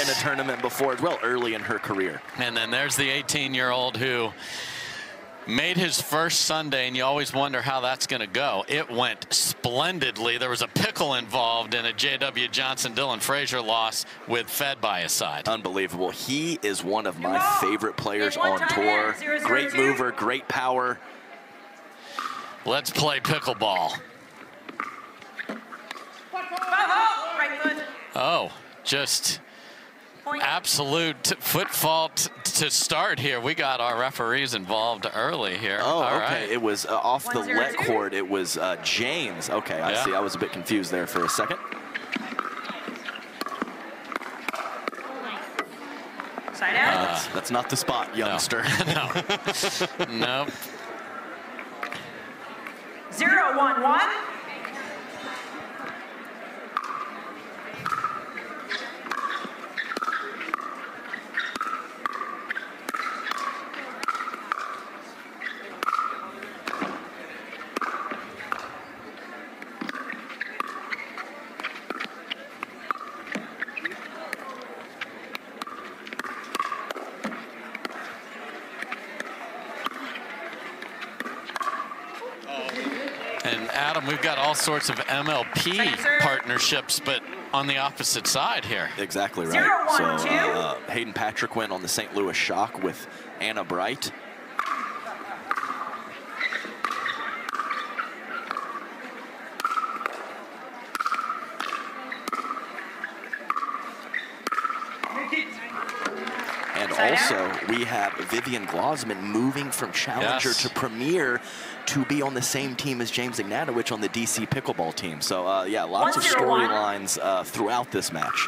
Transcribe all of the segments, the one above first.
in a tournament before as well, early in her career. And then there's the 18-year-old who made his first Sunday, and you always wonder how that's going to go. It went splendidly. There was a pickle involved in a J.W. Johnson-Dylan Frazier loss with Fed by his side. Unbelievable. He is one of my favorite players on tour. Great mover, great power. Let's play pickleball. Oh, just absolute foot fault to start here. We got our referees involved early here. Oh, all okay. Right. It was off the let cord. It was James. Okay, I see. I was a bit confused there for a second. Side out. That's not the spot, youngster. No. Nope. 0-1-1. And Adam, we've got all sorts of MLP partnerships, but on the opposite side here. Exactly right. 0-1-2. So Hayden Patriquin on the St. Louis Shock with Anna Bright. And also, we have Vivian Glozman moving from Challenger to Premier to be on the same team as James Ignatowich on the DC Pickleball team. So, yeah, lots of storylines throughout this match.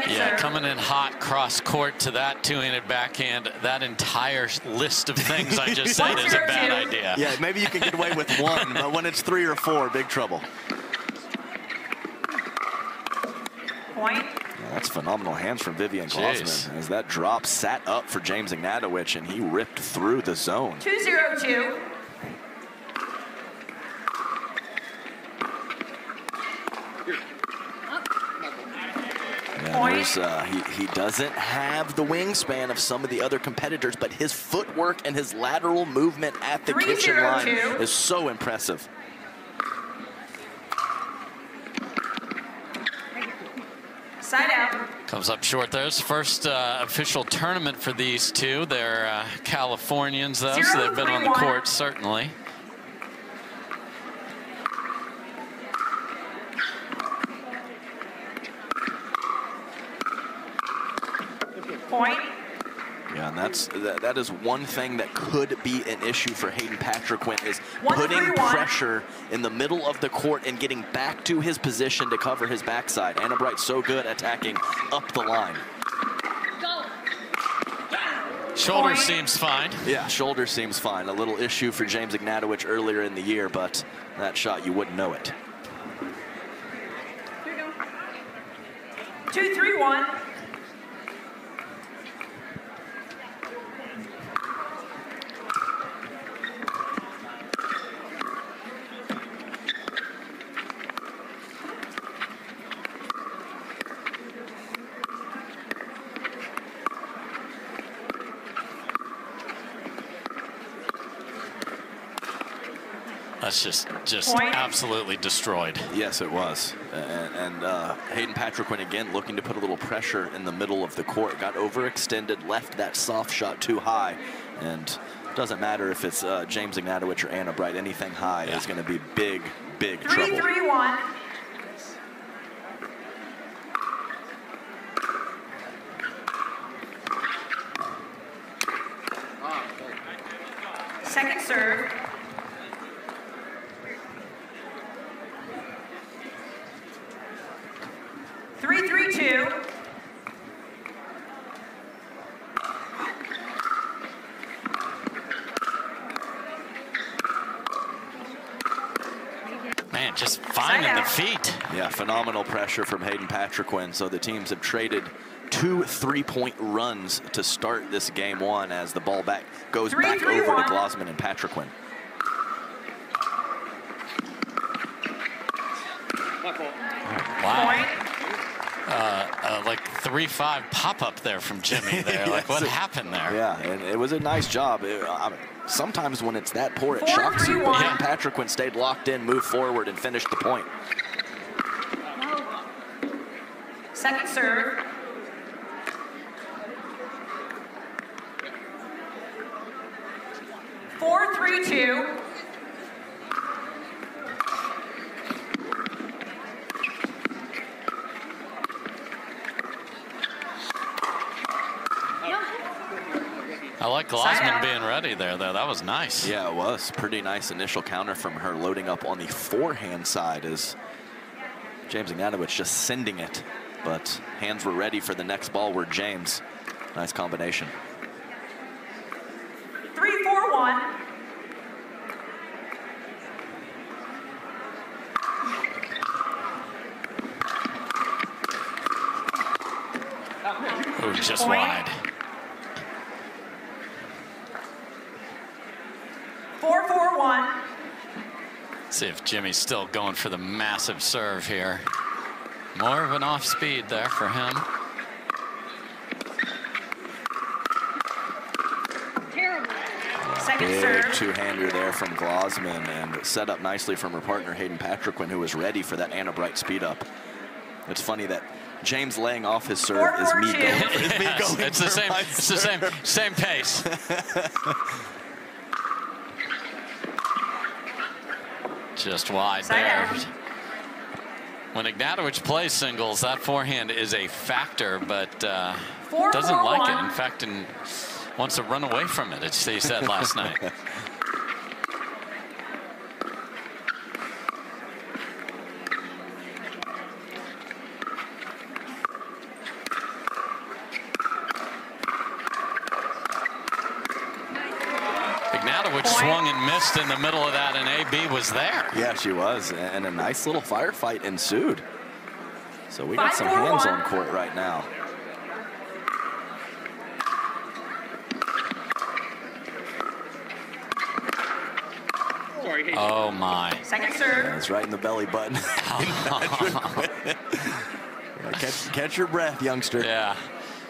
Yeah, coming in hot cross court to that two-handed backhand. That entire list of things I just said is a bad idea. Yeah, maybe you can get away with one, but when it's 3 or 4, big trouble. Point. Yeah, that's phenomenal hands from Vivian Glozman as that drop sat up for James Ignatowich and he ripped through the zone. 2-0-2. Yeah, he doesn't have the wingspan of some of the other competitors, but his footwork and his lateral movement at the kitchen line is so impressive. Side out. Comes up short. There's first official tournament for these two. They're Californians, though, so they've been on the court, certainly. Point. Yeah, and that is one thing that could be an issue for Hayden Patriquin is putting pressure in the middle of the court and getting back to his position to cover his backside. Anna Bright's so good attacking up the line. Shoulder seems fine. Yeah, shoulder seems fine. A little issue for James Ignatowich earlier in the year, but that shot, you wouldn't know it. 2-3-1. That's just absolutely destroyed. Yes, it was. And Hayden Patriquin, again, looking to put a little pressure in the middle of the court. Got overextended, left that soft shot too high. And doesn't matter if it's James Ignatowich or Anna Bright. Anything high is going to be big, big trouble. 3-3-1. Second serve. 3-3-2. Man, just finding the feet. Yeah, phenomenal pressure from Hayden Patriquin. So the teams have traded 2 3-point runs to start this game one as the ball goes back over to Glozman and Patriquin. Wow. Like 3-5 pop-up there from Jimmy there. Yes. Like, what happened there? Yeah, and it was a nice job. I mean, sometimes when it's that poor, it shocks you. But Hayden Patriquin stayed locked in, moved forward, and finished the point. Second serve. Four, 3-2. I like Glozman being ready there, though. That was nice. Yeah, it was. Pretty nice initial counter from her, loading up on the forehand side as James Ignatowich just sending it. But hands were ready for the next ball were James. Nice combination. 3-4-1. Oh, just wide. 4-4-1. See if Jimmy's still going for the massive serve here. More of an off speed there for him. Second Big serve. two-hander there from Glozman, and set up nicely from her partner Hayden Patriquin, who was ready for that Anna Bright speed up. It's funny that James laying off his serve is me going. Yes, it's the same. It's the same pace. Just wide there. When Ignatowich plays singles, that forehand is a factor, but doesn't like it. In fact, wants to run away from it, as he said last night. Ignatowich swung and missed in the middle of that, and AB was there. Yeah, she was, and a nice little firefight ensued. So we got some hands on court right now. Oh my. Second serve. Yeah, it's right in the belly button. catch your breath, youngster. Yeah.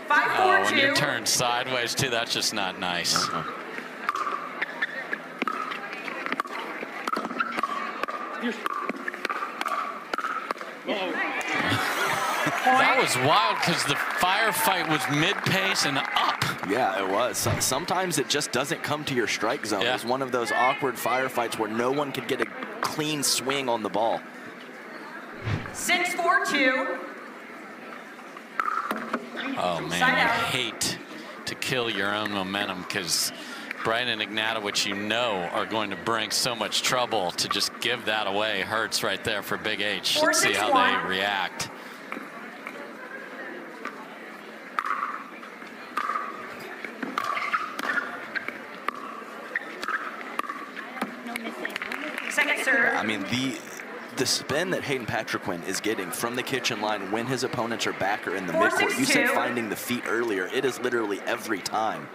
5-4-2. When you're turned sideways too, that's just not nice. That was wild because the firefight was mid-pace and up. Yeah, it was. Sometimes it just doesn't come to your strike zone. Yeah. It was one of those awkward firefights where no one could get a clean swing on the ball. 6-4-2. Oh, man, you hate to kill your own momentum because Bright and Ignatowich, you know, are going to bring so much trouble. To just give that away hurts right there for Big H. Let's see how they react. Second serve. I mean, the spin that Hayden Patriquin is getting from the kitchen line when his opponents are back or in the midcourt. You said finding the feet earlier. It is literally every time.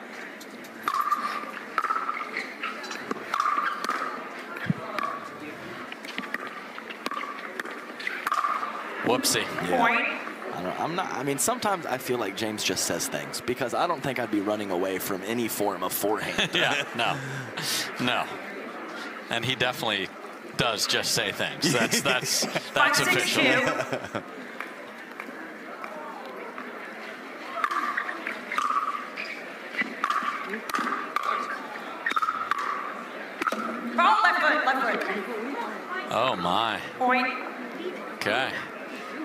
Whoopsie. Yeah. I mean, sometimes I feel like James just says things because I don't think I'd be running away from any form of forehand. Yeah, no. And he definitely does just say things. That's official. Oh, left foot. Oh my. Point. Okay.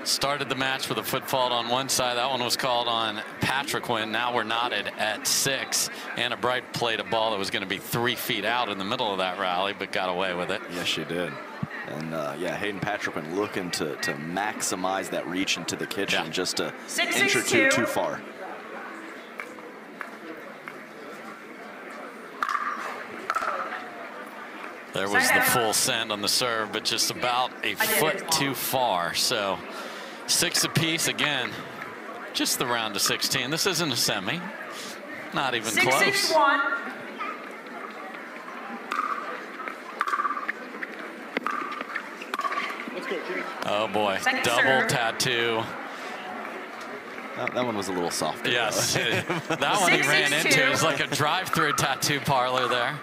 Started the match with a foot fault on one side. That one was called on Patriquin. Now we're knotted at 6. Anna Bright played a ball that was going to be 3 feet out in the middle of that rally, but got away with it. Yes, she did. And yeah, Hayden Patriquin looking to maximize that reach into the kitchen, just to inch or two too far. There was the full send on the serve, but just about a foot too far. So 6 apiece again. Just the round of 16. This isn't a semi. Not even close. 6-6-1. Let's go, Jim. Oh boy, Second double serve. tattoo. That one was a little softer. Yes, that one he ran 6-6-2. into is like a drive-through tattoo parlor there.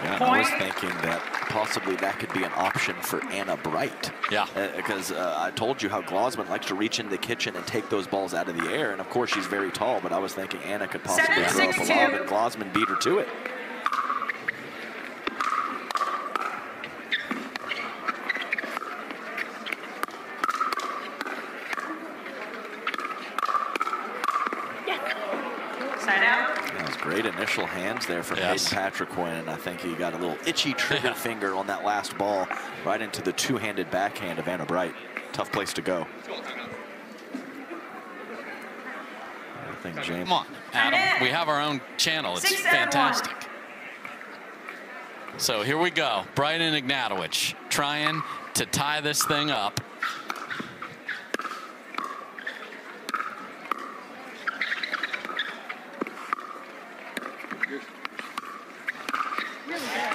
Yeah, I was thinking that possibly that could be an option for Anna Bright. Yeah. Because I told you how Glozman likes to reach into the kitchen and take those balls out of the air. And of course, she's very tall, but I was thinking Anna could possibly throw up a lob, and Glozman beat her to it. Side out. That was great initial hands there from Yes. Hayden Patriquin, and I think he got a little itchy trigger finger on that last ball, right into the two-handed backhand of Anna Bright. Tough place to go. I think James. Come on, Adam. We have our own channel. It's 6-1. fantastic. So here we go. Bright and Ignatowich trying to tie this thing up.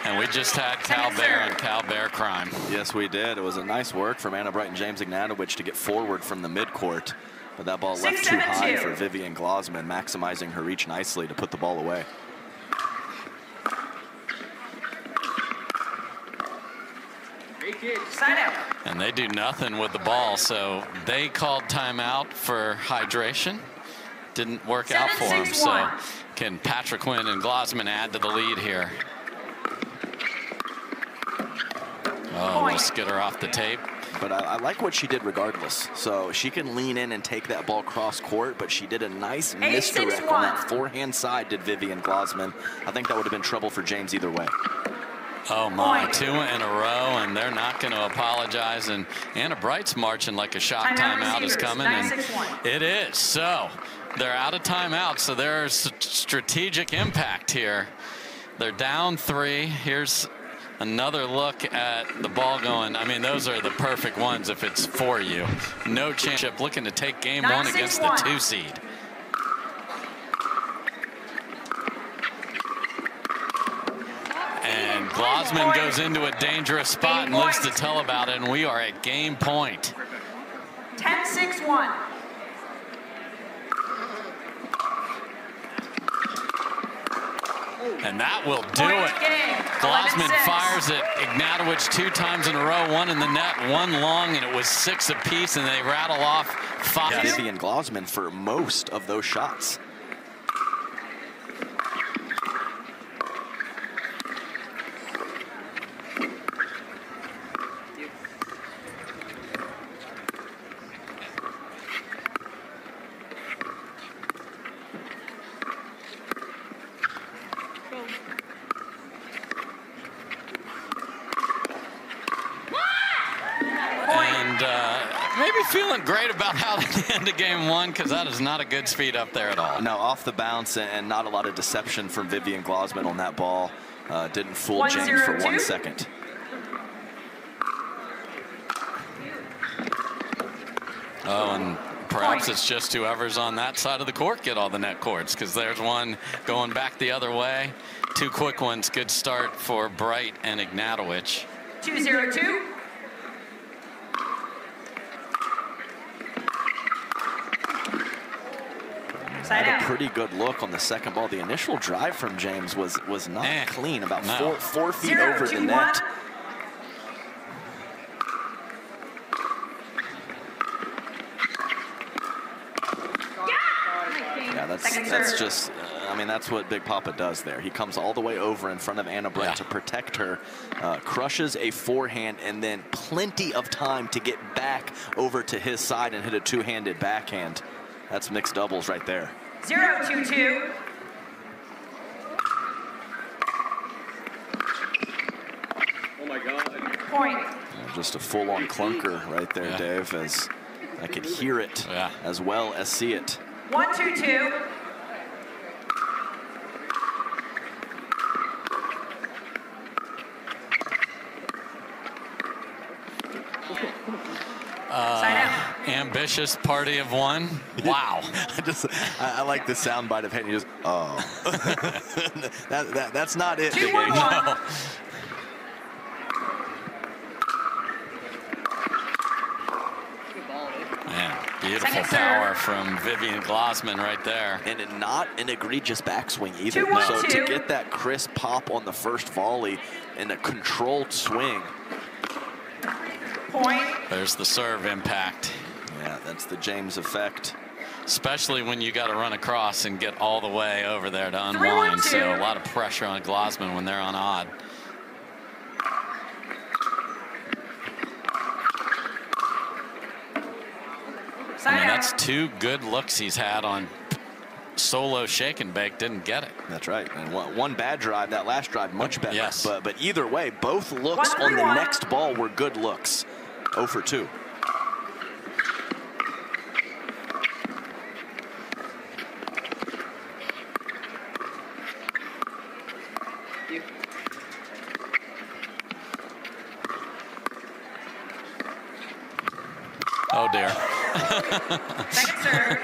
And we just had Cal Bear and Cal Bear crime. Yes, we did. It was a nice work from Anna Bright and James Ignatowich to get forward from the midcourt, but that ball left too high for Vivian Glozman, maximizing her reach nicely to put the ball away. Side out. And they do nothing with the ball, so they called timeout for hydration. Didn't work out for them, so can Patriquin and Glozman add to the lead here? Oh, we'll skid her off the tape. But I like what she did regardless. So she can lean in and take that ball cross court, but she did a nice misdirect on that forehand side, did Vivian Glozman. I think that would have been trouble for James either way. Oh my, 2 in a row, and they're not going to apologize. And Anna Bright's marching like a shot timeout is coming, and it is. So they're out of timeout, so there's strategic impact here. They're down 3. Here's another look at the ball going. I mean, those are the perfect ones if it's for you. No chance. Looking to take game 1 against the 2 seed. And Glozman goes into a dangerous spot and lives to tell about it, and we are at game point. 10-6-1. And that will do it. Glozman fires it. Ignatowich 2 times in a row, 1 in the net, 1 long, and it was 6 apiece, and they rattle off 5. Yeah, Vivian Glozman for most of those shots. Maybe feeling great about how they ended game 1, because that is not a good speed up there at all. No, off the bounce, and not a lot of deception from Vivian Glozman on that ball. Didn't fool James for 1 second. Oh, and perhaps it's just whoever's on that side of the court get all the net courts, because there's one going back the other way. 2 quick ones. Good start for Bright and Ignatowich. 2-0-2. Had a pretty good look on the second ball. The initial drive from James was not clean, about 4 feet over the net. Yeah, that's just, I mean, that's what Big Papa does there. He comes all the way over in front of Anna Bright to protect her, crushes a forehand, and then plenty of time to get back over to his side and hit a 2-handed backhand. That's mixed doubles right there. 0-2-2. Oh my God. Point. Just a full-on clunker right there, Dave, as I could hear it as well as see it. 1-2-2. Ambitious party of one. Wow. I like the sound bite of Hayden. He just, oh. that's not it. 2-1-1. No. Man, beautiful power from Vivian Glozman right there. And not an egregious backswing either. 2-1-2. So to get that crisp pop on the first volley and a controlled swing. Point. There's the serve impact. Yeah, that's the James effect. Especially when you got to run across and get all the way over there to unwind. 3-1-2. So a lot of pressure on Glozman when they're on odd. I mean, that's 2 good looks he's had on solo shake and bake. Didn't get it. That's right. And one bad drive, that last drive, much better. Yes. But either way, both looks on the next ball were good looks. 0 for 2. Oh, dear. Second serve.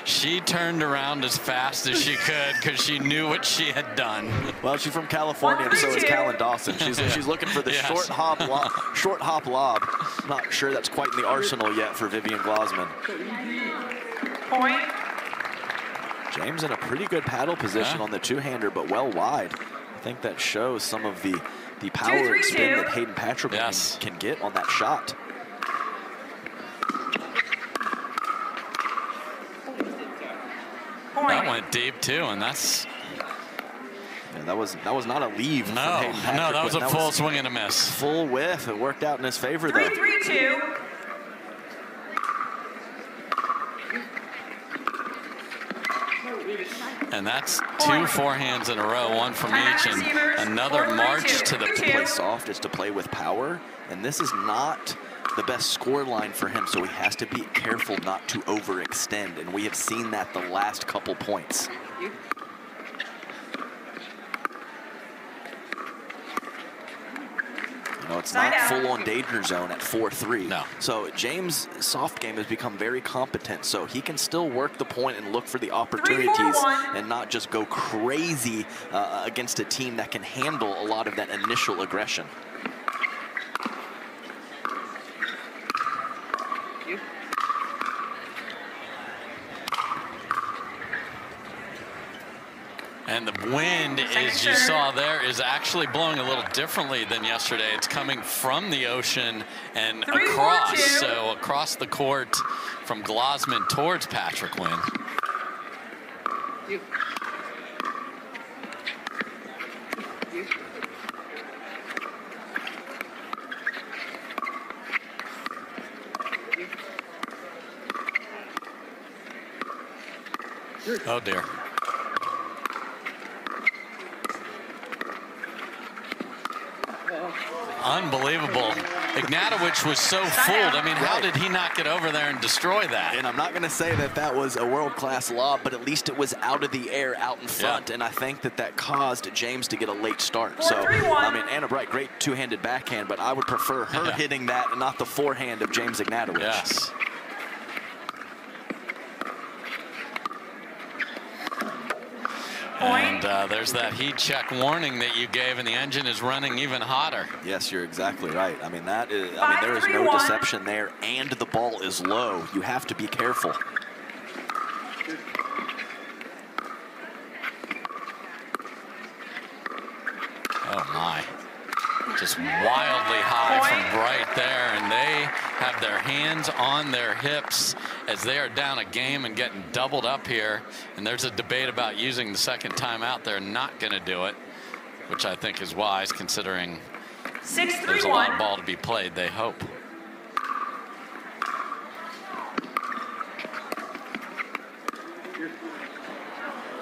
She turned around as fast as she could because she knew what she had done. Well, she's from California, and so is Callan Dawson. She's looking for the Yes. short hop lob. Not sure that's quite in the arsenal yet for Vivian Glozman. Point. James in a pretty good paddle position on the two-hander, but well wide. I think that shows some of the power and spin that Hayden Patriquin can get on that shot. That went deep too, and that's that was not a leave. No, from Hayden Patriquin. no, that was a full swing and a miss. Full whiff. It worked out in his favor though. 3-3-2. And that's 2 forehands in a row, 1 from each, and another march to the play soft is to play with power, and this is not the best score line for him, so he has to be careful not to overextend, and we have seen that the last couple points. You know, it's not full-on danger zone at 4-3. No. So James' soft game has become very competent, so he can still work the point and look for the opportunities and not just go crazy against a team that can handle a lot of that initial aggression. And the wind, as you saw there, is actually blowing a little differently than yesterday. It's coming from the ocean and across, so across the court from Glozman towards Patriquin. Oh, dear. Unbelievable. Ignatowich was so fooled. I mean, how did he not get over there and destroy that? And I'm not going to say that that was a world-class lob, but at least it was out of the air, out in front, and I think that caused James to get a late start. So, I mean, Anna Bright, great two-handed backhand, but I would prefer her hitting that and not the forehand of James Ignatowich. Yes. And there's that heat check warning that you gave, and the engine is running even hotter. Yes, you're exactly right. I mean, that is, I mean, there is no deception there, and the ball is low. You have to be careful. Oh my. Just wildly high from Bright there, and they have their hands on their hips as they are down a game and getting doubled up here. And there's a debate about using the second timeout. They're not going to do it, which I think is wise considering there's a lot of ball to be played, they hope.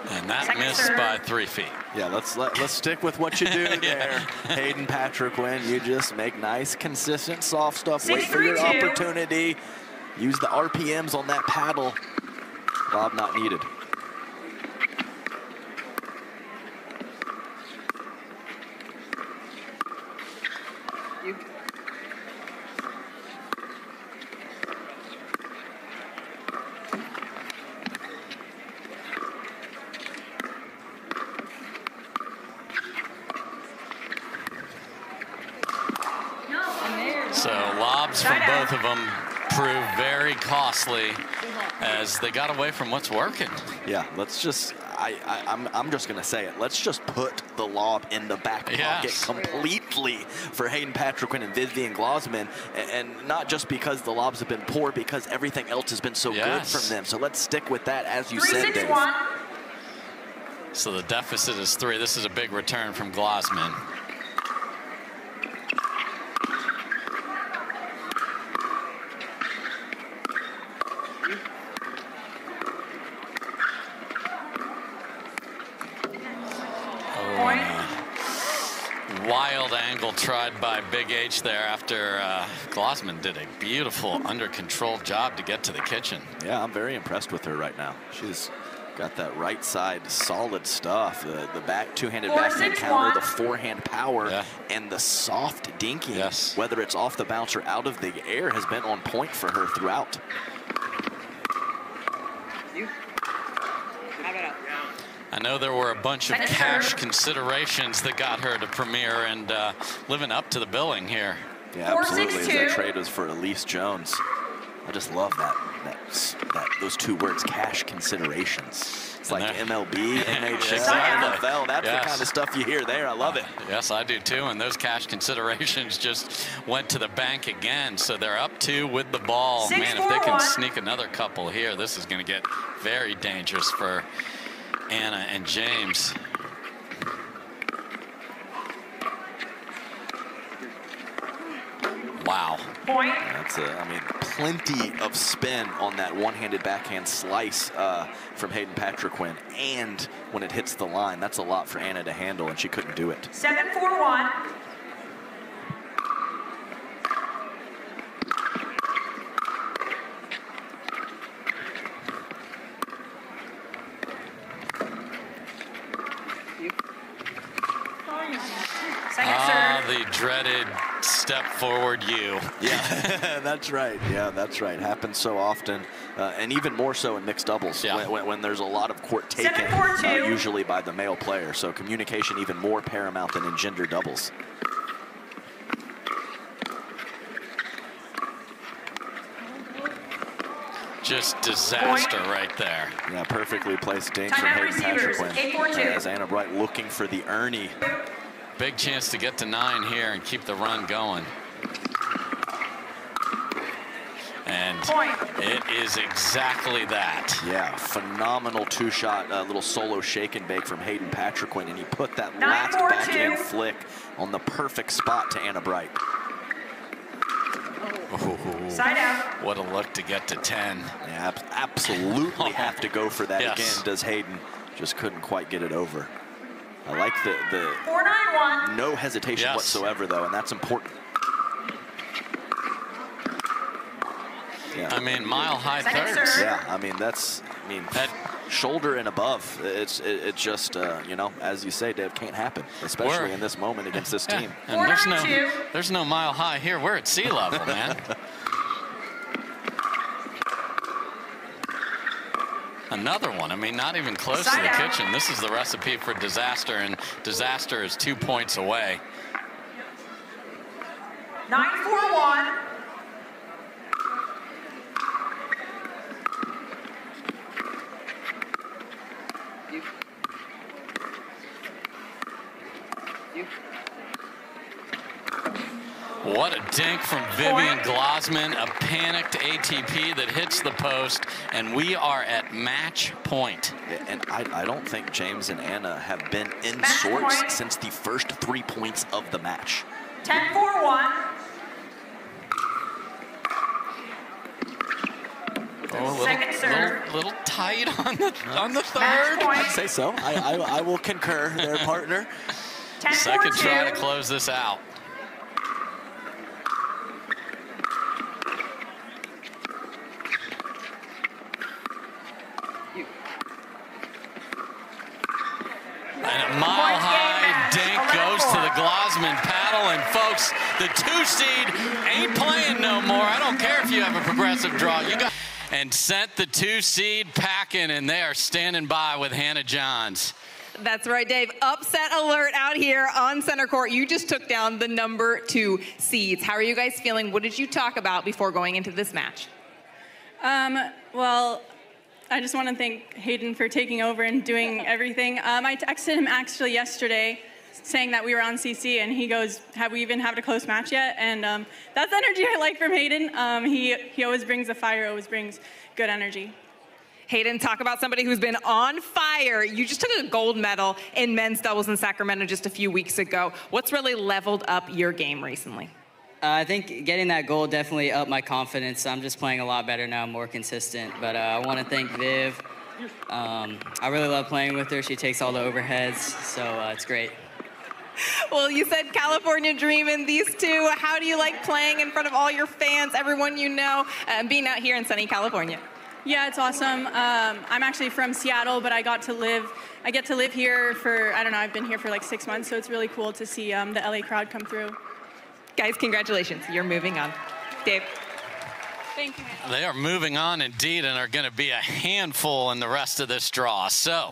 And that missed by 3 feet. Yeah, let's stick with what you do there, Hayden Patriquin. You just make nice, consistent, soft stuff. Wait for your opportunity. Use the RPMs on that paddle. Lob not needed. lobs from both of them proved very costly as they got away from what's working. Yeah, let's just, I'm just going to say it. Let's just put the lob in the back pocket completely for Hayden Patriquin and Vivian Glozman. And not just because the lobs have been poor, because everything else has been so good from them. So let's stick with that, as you said, Dave. So the deficit is 3. This is a big return from Glozman. Wild angle tried by Big H there after Glozman did a beautiful under control job to get to the kitchen. Yeah, I'm very impressed with her right now. She's got that right side solid stuff. The back two-handed backhand counter, the forehand power, and the soft dinking, whether it's off the bounce or out of the air, has been on point for her throughout. I know there were a bunch of cash considerations that got her to premiere and living up to the billing here. Yeah, absolutely. As that trade was for Elise Jones. I just love those two words, cash considerations. It's like MLB, NHL, NFL. That's the kind of stuff you hear there. I love it. Yes, I do too. And those cash considerations just went to the bank again. So they're up 2 with the ball. Man, if they can sneak another couple here, this is going to get very dangerous for Anna and James. Wow. Point. That's I mean, plenty of spin on that one-handed backhand slice from Hayden Patriquin, and when it hits the line, that's a lot for Anna to handle, and she couldn't do it. 7-4-1. The dreaded step forward you. Yeah, that's right. Yeah, that's right. Happens so often, and even more so in mixed doubles when there's a lot of court taken, usually by the male player. So communication even more paramount than in gender doubles. Just disaster right there. Yeah, perfectly placed dink from Hayden Patriquin. As Anna Bright looking for the Ernie. Big chance to get to 9 here and keep the run going. And it is exactly that. Yeah, phenomenal two-shot, little solo shake and bake from Hayden Patriquin, and he put that last backhand flick on the perfect spot to Anna Bright. Side out. What a look to get to 10. Yeah, absolutely have to go for that again, does Hayden. Just couldn't quite get it over. I like the 4-9-1. no hesitation whatsoever, though, and that's important. Yeah. I mean, mile-high thirds. Yeah, I mean, that's, that shoulder and above. It just, you know, as you say, Dave, can't happen, especially in this moment against this team. And there's no mile high here. We're at sea level, man. Another one. I mean, not even close to the kitchen. This is the recipe for disaster, and disaster is 2 points away. 9-4-1. What a dink from Vivian Glozman, a panicked ATP that hits the post, and we are at match point. And I don't think James and Anna have been in sorts since the first 3 points of the match. 10-4-1. Oh, a little tight on the third. I'd say so. I will concur there, partner. Second try to close this out. And a mile-high dink goes to the Glozman paddle. And, folks, the 2 seed ain't playing no more. I don't care if you have a progressive draw. And sent the 2 seed packing, and they are standing by with Hannah Johns. That's right, Dave. Upset alert out here on center court. You just took down the #2 seeds. How are you guys feeling? What did you talk about before going into this match? Well, I just want to thank Hayden for taking over and doing everything. I texted him actually yesterday saying that we were on CC, and he goes, have we even had a close match yet? And that's energy I like from Hayden. He always brings the fire, always brings good energy. Hayden, talk about somebody who's been on fire. You just took a gold medal in men's doubles in Sacramento just a few weeks ago. What's really leveled up your game recently? I think getting that gold definitely upped my confidence. I'm just playing a lot better now, more consistent. But I want to thank Viv. I really love playing with her. She takes all the overheads, so it's great. Well, you said California Dream in these two. How do you like playing in front of all your fans, everyone you know, and being out here in sunny California? Yeah, it's awesome. I'm actually from Seattle, but I get to live here for, I don't know, I've been here for like 6 months, so it's really cool to see the LA crowd come through. Guys, congratulations. You're moving on. Dave. Thank you. They are moving on indeed and are going to be a handful in the rest of this draw. So